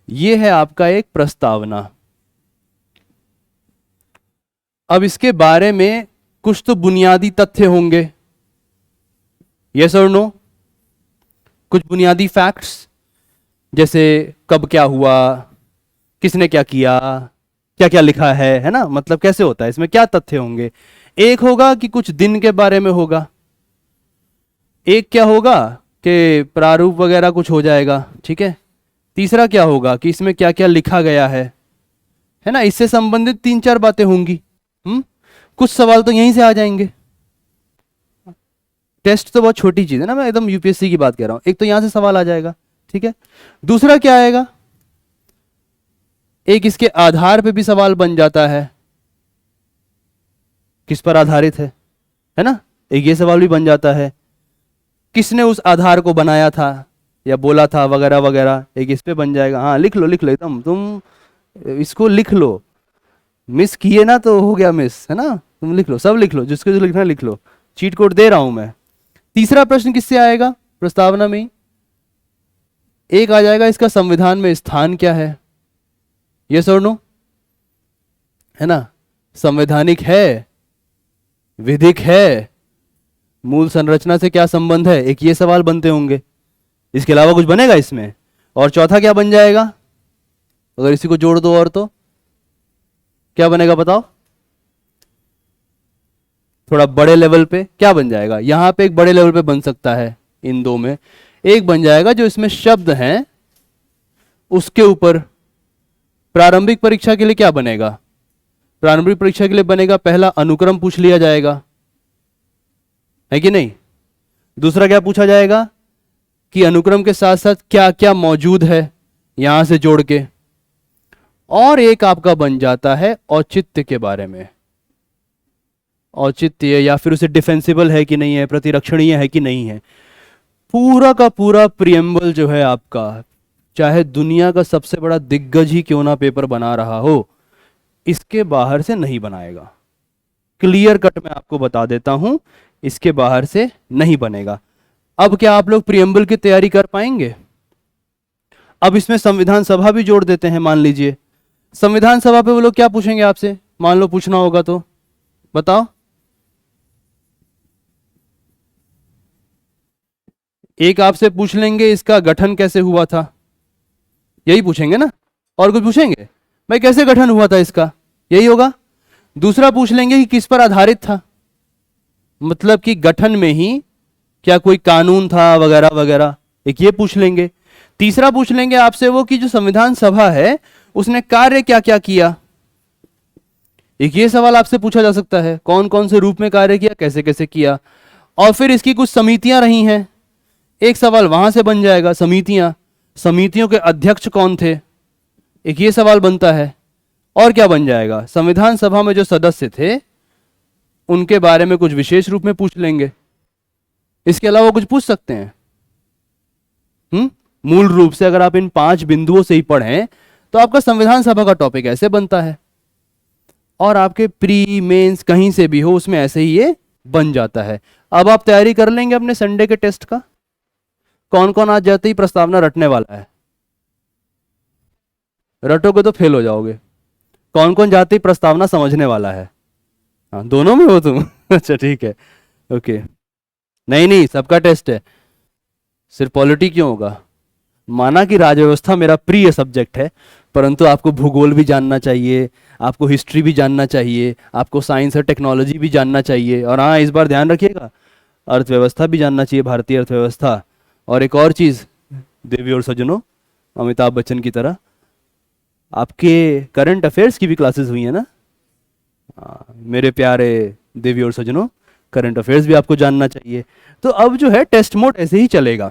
ये है आपका एक प्रस्तावना। अब इसके बारे में कुछ तो बुनियादी तथ्य होंगे, यस और नो? कुछ बुनियादी फैक्ट्स, जैसे कब क्या हुआ, किसने क्या किया, क्या क्या लिखा है ना, मतलब कैसे होता है, इसमें क्या तथ्य होंगे। एक होगा कि कुछ दिन के बारे में होगा, एक क्या होगा कि प्रारूप वगैरह कुछ हो जाएगा, ठीक है। तीसरा क्या होगा कि इसमें क्या क्या लिखा गया है ना, इससे संबंधित 3-4 बातें होंगी। कुछ सवाल तो यहीं से आ जाएंगे। टेस्ट तो बहुत छोटी चीज है ना, मैं एकदम यूपीएससी की बात कह रहा हूं। एक तो यहां से सवाल आ जाएगा, ठीक है। दूसरा क्या आएगा, एक इसके आधार पे भी सवाल बन जाता है, किस पर आधारित है ना, एक ये सवाल भी बन जाता है, किसने उस आधार को बनाया था या बोला था वगैरह वगैरह, एक इस पे बन जाएगा। हाँ लिख लो एकदम, तुम इसको लिख लो, मिस किए ना तो हो गया मिस, है ना। तुम लिख लो, सब लिख लो, जिसको जो लिखना है लिख लो, चीट कोड दे रहा हूं मैं। तीसरा प्रश्न किससे आएगा प्रस्तावना में ही, एक आ जाएगा इसका संविधान में स्थान क्या है, यस और नो, है ना। संवैधानिक है, विधिक है, मूल संरचना से क्या संबंध है, एक ये सवाल बनते होंगे। इसके अलावा कुछ बनेगा इसमें? और चौथा क्या बन जाएगा, अगर इसी को जोड़ दो और तो क्या बनेगा बताओ, थोड़ा बड़े लेवल पे क्या बन जाएगा। यहां पे एक बड़े लेवल पे बन सकता है, इन दो में एक बन जाएगा जो इसमें शब्द हैं उसके ऊपर। प्रारंभिक परीक्षा के लिए क्या बनेगा, प्रारंभिक परीक्षा के लिए बनेगा पहला अनुक्रम पूछ लिया जाएगा, है कि नहीं। दूसरा क्या पूछा जाएगा कि अनुक्रम के साथ साथ क्या क्या मौजूद है, यहां से जोड़ के। और एक आपका बन जाता है औचित्य के बारे में, औचित्य या फिर उसे डिफेंसिबल है कि नहीं है, प्रतिरक्षणीय है कि नहीं है। पूरा का पूरा प्रियम्बल जो है आपका, चाहे दुनिया का सबसे बड़ा दिग्गज ही क्यों ना पेपर बना रहा हो, इसके बाहर से नहीं बनाएगा। क्लियर कट मैं आपको बता देता हूं, इसके बाहर से नहीं बनेगा। अब क्या आप लोग प्रियम्बल की तैयारी कर पाएंगे? अब इसमें संविधान सभा भी जोड़ देते हैं। मान लीजिए संविधान सभा पे वो लोग क्या पूछेंगे आपसे, मान लो पूछना होगा तो बताओ। एक आपसे पूछ लेंगे इसका गठन कैसे हुआ था, यही पूछेंगे ना, और कुछ पूछेंगे भाई कैसे गठन हुआ था इसका, यही होगा। दूसरा पूछ लेंगे कि किस पर आधारित था, मतलब कि गठन में ही क्या कोई कानून था वगैरह वगैरह, एक ये पूछ लेंगे। तीसरा पूछ लेंगे आपसे वो कि जो संविधान सभा है उसने कार्य क्या क्या किया, एक ये सवाल आपसे पूछा जा सकता है, कौन कौन से रूप में कार्य किया, कैसे कैसे किया। और फिर इसकी कुछ समितियां रही हैं, एक सवाल वहां से बन जाएगा, समितियां, समितियों के अध्यक्ष कौन थे, एक ये सवाल बनता है। और क्या बन जाएगा, संविधान सभा में जो सदस्य थे उनके बारे में कुछ विशेष रूप में पूछ लेंगे। इसके अलावा कुछ पूछ सकते हैं? मूल रूप से अगर आप इन 5 बिंदुओं से ही पढ़ें तो आपका संविधान सभा का टॉपिक ऐसे बनता है, और आपके प्री मेंस कहीं से भी हो उसमें ऐसे ही ये बन जाता है। अब आप तैयारी कर लेंगे अपने संडे के टेस्ट का। कौन कौन आज जाते ही प्रस्तावना रटने वाला है? रटोगे तो फेल हो जाओगे। कौन कौन जाते ही प्रस्तावना समझने वाला है? हाँ दोनों में हो तुम अच्छा ठीक है, ओके। नहीं नहीं सबका टेस्ट है, सिर्फ पॉलिटी क्यों होगा। माना कि राजव्यवस्था मेरा प्रिय सब्जेक्ट है, परंतु आपको भूगोल भी जानना चाहिए, आपको हिस्ट्री भी जानना चाहिए, आपको साइंस और टेक्नोलॉजी भी जानना चाहिए, और हाँ इस बार ध्यान रखिएगा अर्थव्यवस्था भी जानना चाहिए, भारतीय अर्थव्यवस्था। और एक और चीज़ देवी और सज्जनों, अमिताभ बच्चन की तरह आपके करंट अफेयर्स की भी क्लासेस हुई है ना। मेरे प्यारे देवी और सज्जनों, करंट अफेयर्स भी आपको जानना चाहिए। तो अब जो है टेस्ट मोड ऐसे ही चलेगा।